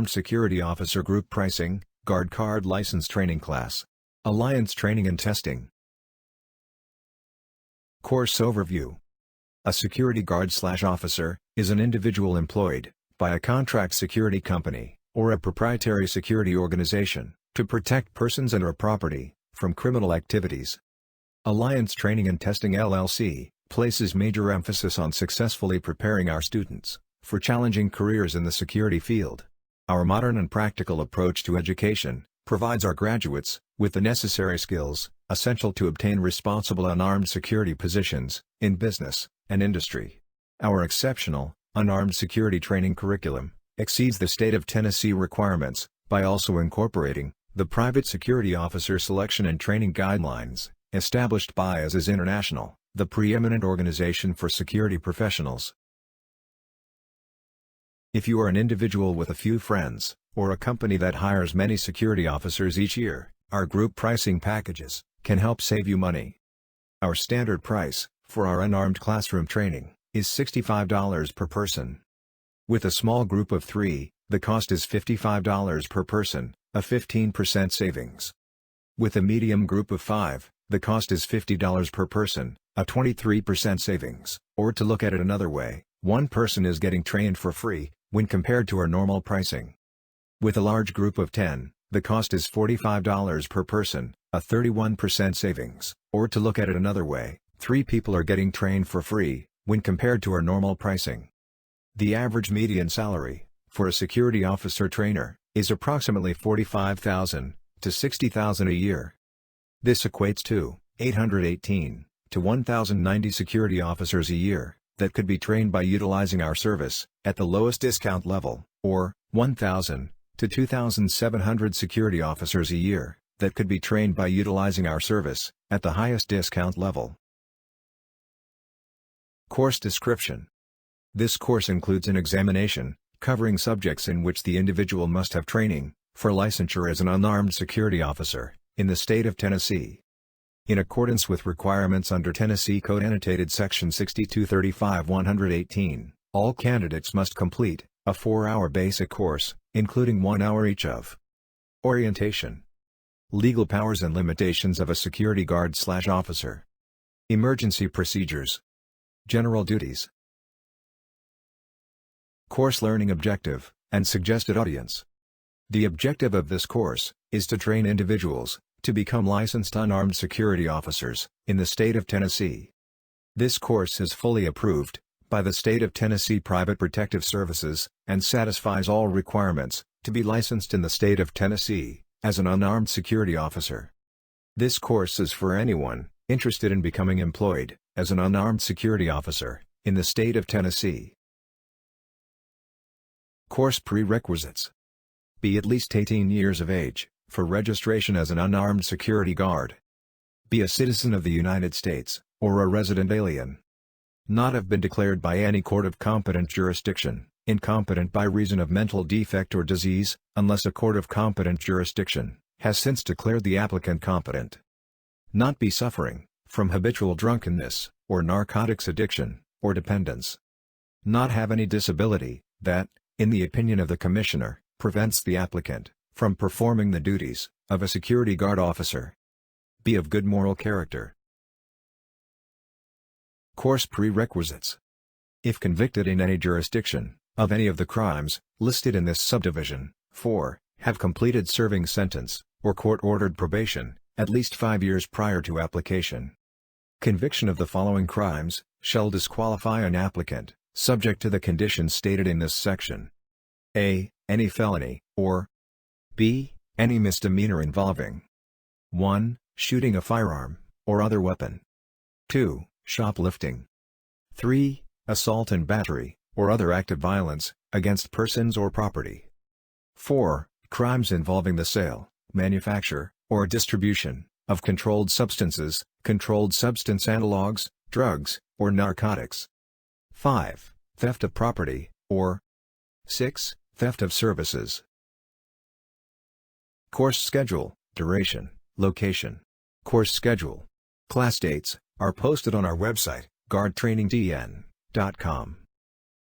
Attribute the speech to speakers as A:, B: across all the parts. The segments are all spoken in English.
A: Unarmed Security Officer Group Pricing, Guard Card License Training Class. Alliance Training and Testing. Course Overview. A security guard/officer is an individual employed by a contract security company or a proprietary security organization to protect persons and/or property from criminal activities. Alliance Training and Testing LLC places major emphasis on successfully preparing our students for challenging careers in the security field. Our modern and practical approach to education provides our graduates with the necessary skills essential to obtain responsible unarmed security positions in business and industry. Our exceptional, unarmed security training curriculum exceeds the state of Tennessee requirements by also incorporating the Private Security Officer Selection and Training Guidelines, established by ASIS International, the preeminent organization for security professionals. If you are an individual with a few friends, or a company that hires many security officers each year, our group pricing packages can help save you money. Our standard price for our unarmed classroom training is $65 per person. With a small group of 3, the cost is $55 per person, a 15% savings. With a medium group of 5, the cost is $50 per person, a 23% savings. Or to look at it another way, one person is getting trained for free when compared to our normal pricing. With a large group of 10, the cost is $45 per person, a 31% savings. Or to look at it another way, 3 people are getting trained for free when compared to our normal pricing. The average median salary for a security officer trainer is approximately $45,000 to $60,000 a year. This equates to 818 to 1,090 security officers a year that could be trained by utilizing our service at the lowest discount level, or 1,000 to 2,700 security officers a year that could be trained by utilizing our service at the highest discount level. Course description. This course includes an examination covering subjects in which the individual must have training for licensure as an unarmed security officer in the state of Tennessee. In accordance with requirements under Tennessee Code Annotated Section 6235-118, all candidates must complete a 4-hour basic course, including 1 hour each of orientation, legal powers and limitations of a security guard/officer, emergency procedures, general duties. Course learning objective and suggested audience. The objective of this course is to train individuals to become licensed unarmed security officers in the state of Tennessee. This course is fully approved by the state of Tennessee Private Protective Services and satisfies all requirements to be licensed in the state of Tennessee as an unarmed security officer. This course is for anyone interested in becoming employed as an unarmed security officer in the state of Tennessee. Course prerequisites. Be at least 18 years of age for registration as an unarmed security guard. Be a citizen of the United States, or a resident alien. Not have been declared by any court of competent jurisdiction incompetent by reason of mental defect or disease, unless a court of competent jurisdiction has since declared the applicant competent. Not be suffering from habitual drunkenness, or narcotics addiction, or dependence. Not have any disability that, in the opinion of the Commissioner, prevents the applicant from performing the duties of a security guard officer. Be of good moral character. Course prerequisites. If convicted in any jurisdiction of any of the crimes listed in this subdivision, 4. Have completed serving sentence or court-ordered probation at least 5 years prior to application. Conviction of the following crimes shall disqualify an applicant, subject to the conditions stated in this section. A. Any felony, or B. Any misdemeanor involving 1. Shooting a firearm, or other weapon. 2. Shoplifting. 3. Assault and battery, or other act of violence, against persons or property. 4. Crimes involving the sale, manufacture, or distribution of controlled substances, controlled substance analogs, drugs, or narcotics. 5. Theft of property, or 6. Theft of services. Course schedule, duration, location. Course schedule. Class dates are posted on our website, guardtrainingdn.com.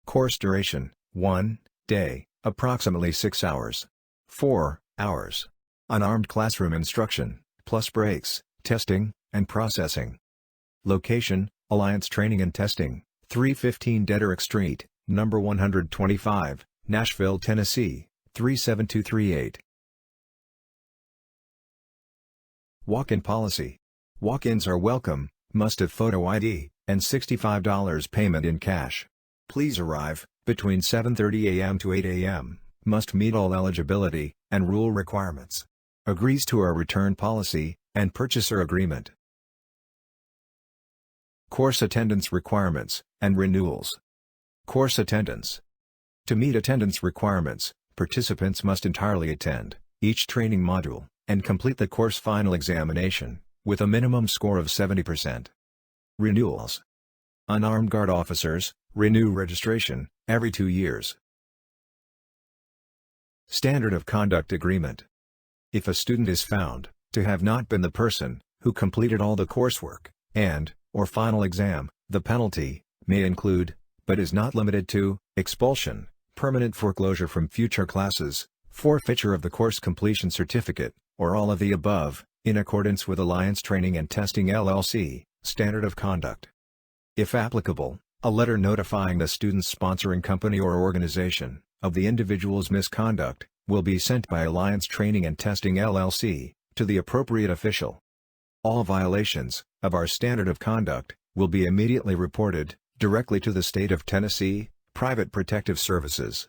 A: Course duration, 1 day, approximately 6 hours. 4 hours. Unarmed classroom instruction, plus breaks, testing, and processing. Location, Alliance Training and Testing, 315 Dederick Street, number 125, Nashville, Tennessee, 37238. Walk-in policy. Walk-ins are welcome, must have photo ID, and $65 payment in cash. Please arrive between 7:30 a.m. to 8 a.m., must meet all eligibility and rule requirements. Agrees to our return policy and purchaser agreement. Course attendance requirements and renewals. Course attendance. To meet attendance requirements, participants must entirely attend each training module and complete the course final examination with a minimum score of 70%. Renewals. Unarmed Guard officers renew registration every 2 years. Standard of Conduct Agreement. If a student is found to have not been the person who completed all the coursework or final exam, the penalty may include, but is not limited to, expulsion, permanent foreclosure from future classes, forfeiture of the course completion certificate, or all of the above, in accordance with Alliance Training and Testing LLC, Standard of Conduct. If applicable, a letter notifying the student's sponsoring company or organization of the individual's misconduct will be sent by Alliance Training and Testing LLC to the appropriate official. All violations of our Standard of Conduct will be immediately reported directly to the State of Tennessee Private Protective Services.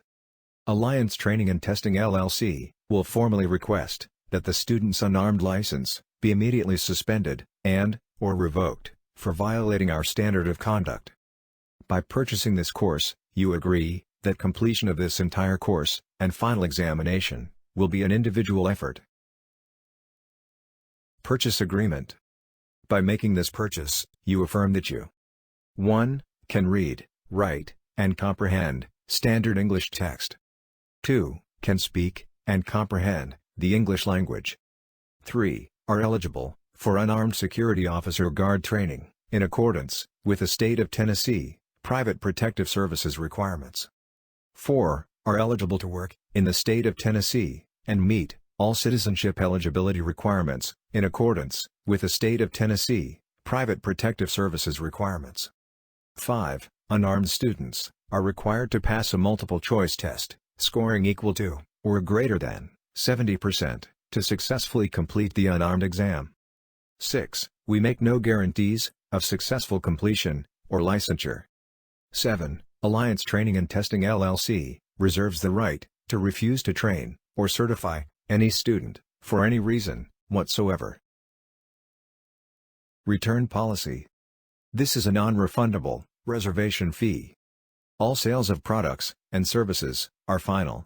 A: Alliance Training and Testing LLC will formally request that the student's unarmed license be immediately suspended or revoked for violating our Standard of Conduct. By purchasing this course, you agree that completion of this entire course and final examination will be an individual effort. Purchase Agreement. By making this purchase, you affirm that you 1. Can read, write, and comprehend standard English text. 2. Can speak and comprehend the English language. 3. Are eligible for unarmed security officer guard training in accordance with the State of Tennessee Private Protective Services requirements. 4. Are eligible to work in the State of Tennessee and meet all citizenship eligibility requirements in accordance with the State of Tennessee Private Protective Services requirements. 5. Unarmed students are required to pass a multiple-choice test, scoring equal to or greater than 70% to successfully complete the unarmed exam. 6. We make no guarantees of successful completion or licensure. 7. Alliance Training and Testing LLC reserves the right to refuse to train or certify any student for any reason whatsoever. Return policy. This is a non-refundable reservation fee. All sales of products and services are final.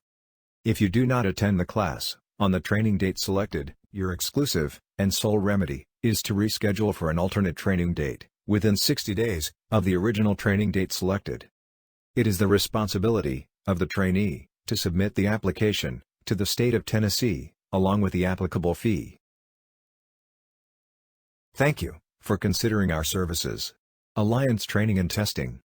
A: If you do not attend the class on the training date selected, your exclusive and sole remedy is to reschedule for an alternate training date within 60 days of the original training date selected. It is the responsibility of the trainee to submit the application to the State of Tennessee, along with the applicable fee. Thank you for considering our services. Alliance Training and Testing